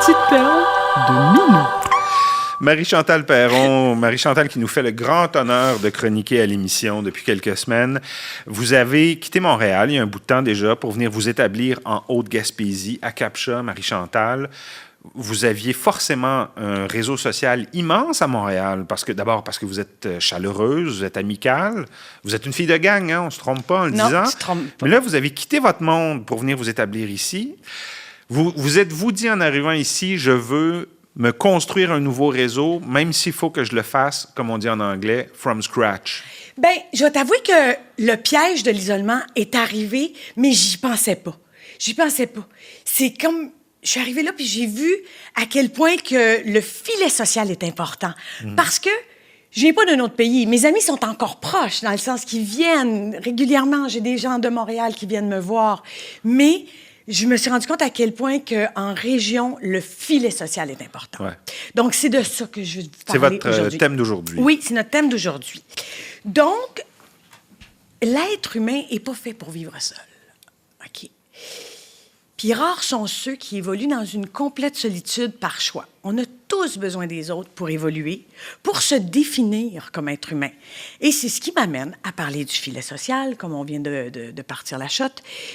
petites perles de Minou. Marie-Chantal Perron, Marie-Chantal qui nous fait le grand honneur de chroniquer à l'émission depuis quelques semaines. Vous avez quitté Montréal il y a un bout de temps déjà pour venir vous établir en Haute-Gaspésie, à Cap-Chat, Marie-Chantal. Vous aviez forcément un réseau social immense à Montréal, d'abord parce que vous êtes chaleureuse, vous êtes amicale, vous êtes une fille de gang, hein, on ne se trompe pas en le disant. Non, tu te trompes pas. Mais là, vous avez quitté votre monde pour venir vous établir ici. Vous êtes-vous dit en arrivant ici, je veux me construire un nouveau réseau, même s'il faut que je le fasse, comme on dit en anglais, from scratch? Bien, je vais t'avouer que le piège de l'isolement est arrivé, mais j'y pensais pas. C'est comme... Je suis arrivée là, puis j'ai vu à quel point que le filet social est important. Parce que je viens pas d'un autre pays. Mes amis sont encore proches, dans le sens qu'ils viennent régulièrement. J'ai des gens de Montréal qui viennent me voir. Mais je me suis rendu compte à quel point qu'en région, le filet social est important. Ouais. Donc, c'est de ça que je veux vous parler aujourd'hui. C'est votre thème d'aujourd'hui. Oui, c'est notre thème d'aujourd'hui. Donc, l'être humain n'est pas fait pour vivre seul. OK? Puis rares sont ceux qui évoluent dans une complète solitude par choix. On a tous besoin des autres pour évoluer, pour se définir comme être humain. Et c'est ce qui m'amène à parler du filet social, comme on vient de partir la shot,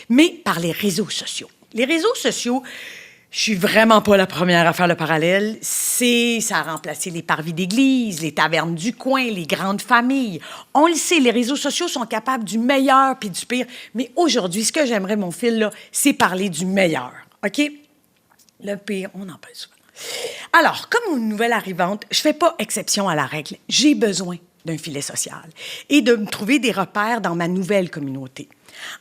mais par les réseaux sociaux. Les réseaux sociaux, je suis vraiment pas la première à faire le parallèle. Ça a remplacé les parvis d'église, les tavernes du coin, les grandes familles. On le sait, les réseaux sociaux sont capables du meilleur puis du pire. Mais aujourd'hui, ce que j'aimerais, mon fil, là, c'est parler du meilleur. OK? Le pire, on en parle souvent. Alors, comme une nouvelle arrivante, je fais pas exception à la règle. J'ai besoin d'un filet social et de me trouver des repères dans ma nouvelle communauté.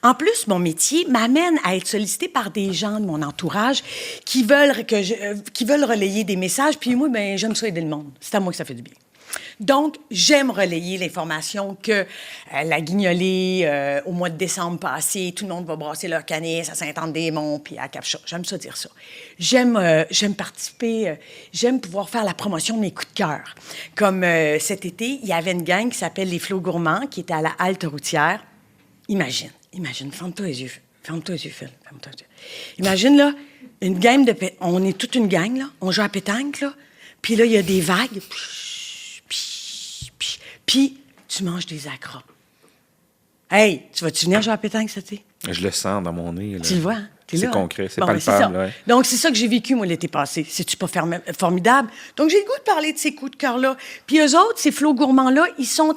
En plus, mon métier m'amène à être sollicitée par des gens de mon entourage qui veulent relayer des messages. Puis moi, ben, j'aime ça aider le monde. C'est à moi que ça fait du bien. Donc, j'aime relayer l'information que la guignolée, au mois de décembre passé, tout le monde va brasser leur canis à Saint-Anne-des-Monts puis à Cap-Chat. J'aime ça dire ça. J'aime participer, j'aime pouvoir faire la promotion de mes coups de cœur. Comme cet été, il y avait une gang qui s'appelle les Flots Gourmands qui était à la halte routière. Imagine, ferme-toi les yeux, Phil. Imagine, là, une game de... On est toute une gang, là, on joue à pétanque, là, puis là, il y a des vagues, puis tu manges des accras. Hey, tu vas-tu venir jouer à pétanque cet été? Je le sens dans mon nez, là. Tu le vois, hein? C'est là, concret, c'est bon, palpable. C'est ouais. Donc, c'est ça que j'ai vécu, moi, l'été passé. C'est-tu pas formidable? Donc, j'ai le goût de parler de ces coups de cœur-là. Puis eux autres, ces flots gourmands-là, ils sont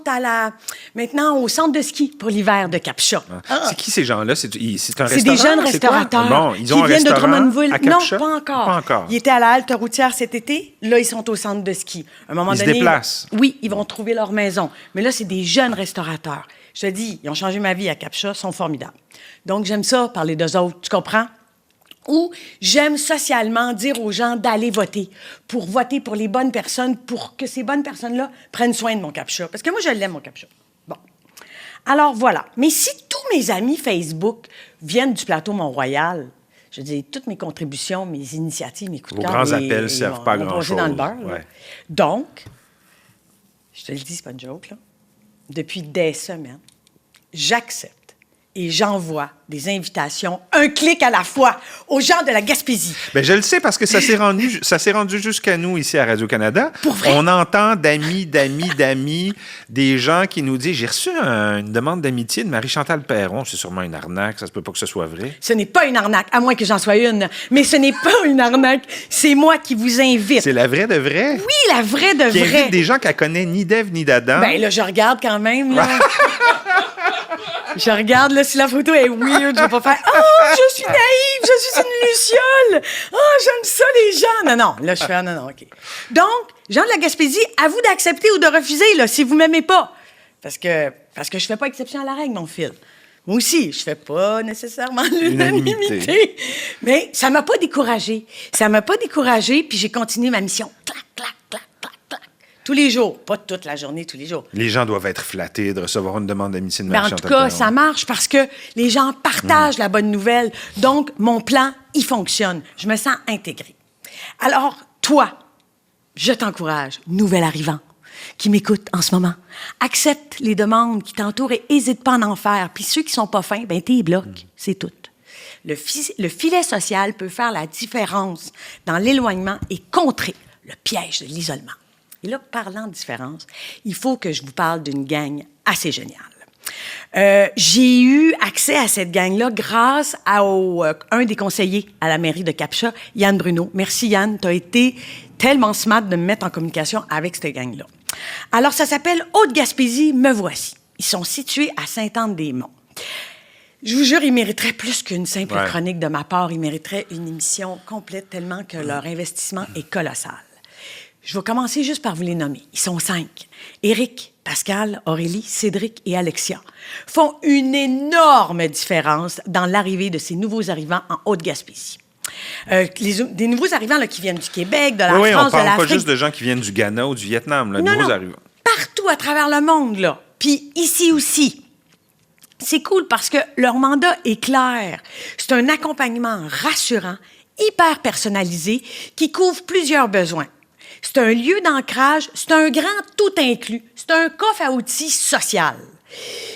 maintenant au centre de ski pour l'hiver de Cap-Chat. Ah. C'est qui ces gens-là? C'est un restaurant? C'est des jeunes restaurateurs bon, ils ont qui viennent de Drummondville. à Cap-Chat? Non, pas encore. Ils étaient à la halte routière cet été. Là, ils sont au centre de ski. À un moment donné, se déplacent? Oui, ils vont trouver leur maison. Mais là, c'est des jeunes restaurateurs. Je te dis, ils ont changé ma vie à Cap-Chat, sont formidables. Donc, j'aime ça, parler d'eux autres. Tu comprends? Ou j'aime socialement dire aux gens d'aller voter pour les bonnes personnes, pour que ces bonnes personnes-là prennent soin de mon Cap-Chat. Parce que moi, je l'aime, mon Cap-Chat. Bon. Alors, voilà. Mais si tous mes amis Facebook viennent du plateau Mont-Royal, je veux dire, toutes mes contributions, mes initiatives, mes coups de cœur... Vos grands appels ne servent pas à grand-chose. Dans le beurre. Ouais. Donc, je te le dis, c'est pas une joke, là. Depuis des semaines, j'accepte et j'envoie des invitations, un clic à la fois, aux gens de la Gaspésie. Bien, je le sais parce que ça s'est rendu jusqu'à nous ici à Radio-Canada. Pour vrai? On entend d'amis, des gens qui nous disent « J'ai reçu une demande d'amitié de Marie-Chantal Perron. » C'est sûrement une arnaque, ça se peut pas que ce soit vrai. Ce n'est pas une arnaque, à moins que j'en sois une. Mais ce n'est pas une arnaque, c'est moi qui vous invite. C'est la vraie de vraie? Oui, la vraie de qui vraie. invite des gens qu'elle connaît ni d'Ève ni d'Adam. Bien là, je regarde quand même, là. Je regarde, là, si la photo est weird, je vais pas faire « Oh, je suis naïve, je suis une luciole! Oh, j'aime ça, les gens! » Non, là, je fais « Non, OK. » Donc, gens de la Gaspésie, à vous d'accepter ou de refuser, là, si vous m'aimez pas. Parce que je fais pas exception à la règle, mon fil. Moi aussi, je fais pas nécessairement l'unanimité. Mais ça m'a pas découragée. Puis j'ai continué ma mission. Clac, clac, clac, clac, clac. Tous les jours. Pas toute la journée, tous les jours. Les gens doivent être flattés de recevoir une demande d'amitié de Marie-Chantal En tout cas, Perron. ça marche parce que les gens partagent la bonne nouvelle. Donc, mon plan, il fonctionne. Je me sens intégrée. Alors, toi, je t'encourage, nouvel arrivant, qui m'écoute en ce moment. Accepte les demandes qui t'entourent et n'hésite pas à en faire. Puis ceux qui sont pas fins, ben t'es bloques. C'est tout. Le filet social peut faire la différence dans l'éloignement et contrer le piège de l'isolement. Et là, parlant de différence, il faut que je vous parle d'une gang assez géniale. J'ai eu accès à cette gang-là grâce à un des conseillers à la mairie de Cap-Chat, Yann Bruno. Merci, Yann. Tu as été tellement smart de me mettre en communication avec cette gang-là. Alors, ça s'appelle Haute-Gaspésie, me voici. Ils sont situés à Sainte-Anne-des-Monts. Je vous jure, ils mériteraient plus qu'une simple chronique de ma part. Ils mériteraient une émission complète tellement que leur investissement est colossal. Je vais commencer juste par vous les nommer. Ils sont 5. Éric, Pascal, Aurélie, Cédric et Alexia font une énorme différence dans l'arrivée de ces nouveaux arrivants en Haute-Gaspésie. Des nouveaux arrivants là, qui viennent du Québec, de la France, de l'Afrique. Oui, on parle pas juste de gens qui viennent du Ghana ou du Vietnam, là, nouveaux arrivants. Partout à travers le monde, là. Puis ici aussi. C'est cool parce que leur mandat est clair. C'est un accompagnement rassurant, hyper personnalisé, qui couvre plusieurs besoins. C'est un lieu d'ancrage, c'est un grand tout inclus, c'est un coffre à outils social.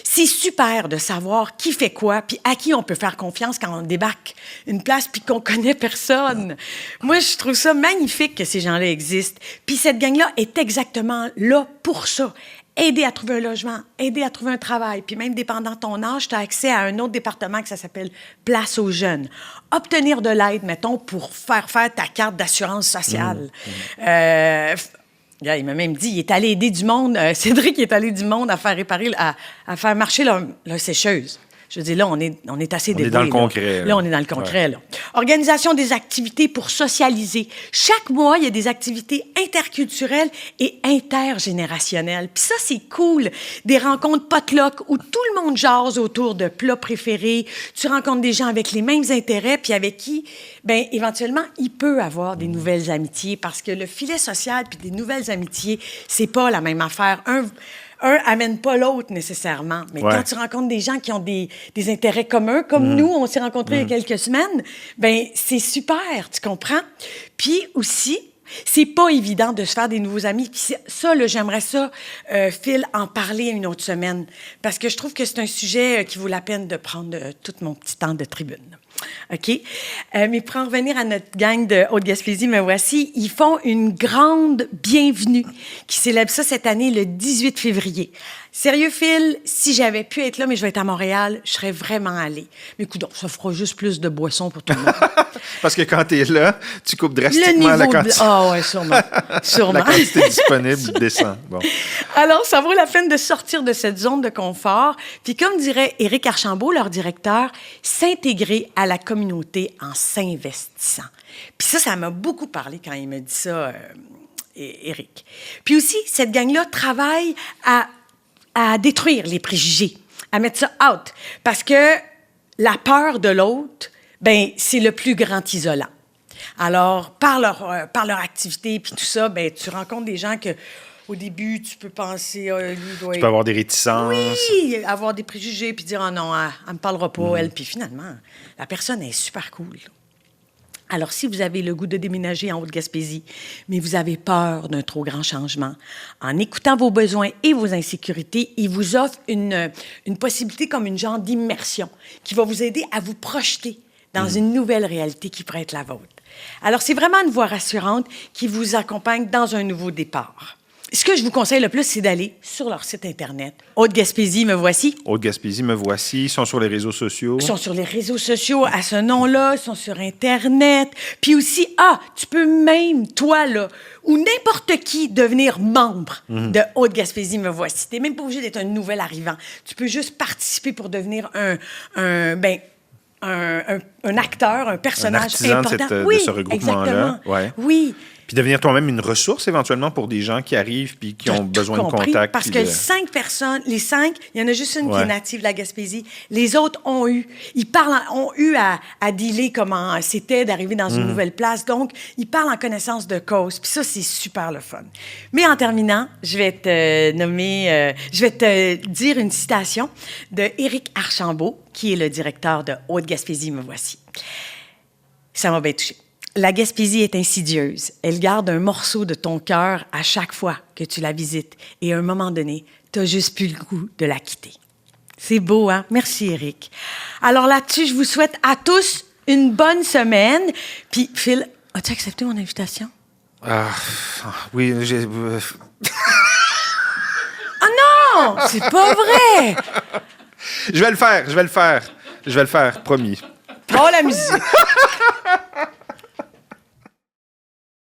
C'est super de savoir qui fait quoi, puis à qui on peut faire confiance quand on débarque une place puis qu'on connaît personne. Moi, je trouve ça magnifique que ces gens-là existent. Puis cette gang-là est exactement là pour ça. Aider à trouver un logement, aider à trouver un travail. Puis même dépendant de ton âge, tu as accès à un autre département que ça s'appelle Place aux jeunes. Obtenir de l'aide, mettons, pour faire ta carte d'assurance sociale. Il m'a même dit, il est allé aider du monde, Cédric est allé du monde à faire réparer, à faire marcher leur sécheuse. Je veux dire, là, on est assez débrouillés. On est dans le concret. Là, on est dans le concret, là. Organisation des activités pour socialiser. Chaque mois, il y a des activités interculturelles et intergénérationnelles. Puis ça, c'est cool. Des rencontres potluck où tout le monde jase autour de plats préférés. Tu rencontres des gens avec les mêmes intérêts puis avec qui, bien, éventuellement, il peut avoir des nouvelles amitiés parce que le filet social puis des nouvelles amitiés, c'est pas la même affaire. Un amène pas l'autre nécessairement. Mais quand tu rencontres des gens qui ont des intérêts communs, comme nous, on s'est rencontrés il y a quelques semaines, ben c'est super, tu comprends? Puis aussi, c'est pas évident de se faire des nouveaux amis. Puis ça, là, j'aimerais ça, Phil, en parler une autre semaine. Parce que je trouve que c'est un sujet qui vaut la peine de prendre tout mon petit temps de tribune. OK? Mais pour en revenir à notre gang de Haute-Gaspésie, me voici, ils font une grande bienvenue qui célèbre ça cette année, le 18 février. Sérieux, Phil, si j'avais pu être là, mais je vais être à Montréal, je serais vraiment allée. Mais écoute, ça fera juste plus de boissons pour tout le monde. Parce que quand tu es là, tu coupes drastiquement la quantité. Ah oui, sûrement. La quantité disponible descend. Bon. Alors, ça vaut la peine de sortir de cette zone de confort. Puis, comme dirait Éric Archambault, leur directeur, s'intégrer à la communauté en s'investissant. Puis ça m'a beaucoup parlé quand il m'a dit ça, Éric. Puis aussi, cette gang-là travaille à détruire les préjugés, à mettre ça out. Parce que la peur de l'autre, ben c'est le plus grand isolant. Alors, par leur activité puis tout ça, ben tu rencontres des gens que au début, tu peux penser... tu peux avoir des réticences. Oui, avoir des préjugés, puis dire « Ah non, elle me parlera pas, elle. » Puis finalement, la personne est super cool. Alors, si vous avez le goût de déménager en Haute-Gaspésie, mais vous avez peur d'un trop grand changement, en écoutant vos besoins et vos insécurités, il vous offre une possibilité comme une genre d'immersion qui va vous aider à vous projeter dans une nouvelle réalité qui pourrait être la vôtre. Alors, c'est vraiment une voie rassurante qui vous accompagne dans un nouveau départ. Ce que je vous conseille le plus, c'est d'aller sur leur site Internet. Haute-Gaspésie, me voici. Haute-Gaspésie, me voici. Ils sont sur les réseaux sociaux. Ils sont sur les réseaux sociaux à ce nom-là. Ils sont sur Internet. Puis aussi, tu peux même, toi, là, ou n'importe qui, devenir membre de Haute-Gaspésie, me voici. Tu n'es même pas obligé d'être un nouvel arrivant. Tu peux juste participer pour devenir un acteur, un personnage important. De ce regroupement-là. Ouais. Oui. Puis devenir toi-même une ressource évention pour des gens qui arrivent puis qui ont besoin de contact. Parce que 5 personnes, les 5, il y en a juste une qui est native de la Gaspésie. Les autres ont eu à dealer comment c'était d'arriver dans une nouvelle place. Donc, ils parlent en connaissance de cause. Puis ça, c'est super le fun. Mais en terminant, je vais te dire une citation de Éric Archambault, qui est le directeur de Haute-Gaspésie, me voici. Ça m'a bien touché. La Gaspésie est insidieuse. Elle garde un morceau de ton cœur à chaque fois que tu la visites. Et à un moment donné, tu n'as juste plus le goût de la quitter. C'est beau, hein? Merci, Éric. Alors là-dessus, je vous souhaite à tous une bonne semaine. Puis, Phil, as-tu accepté mon invitation? Ah, oui, j'ai... Ah non! C'est pas vrai! Je vais le faire, promis. Oh, la musique!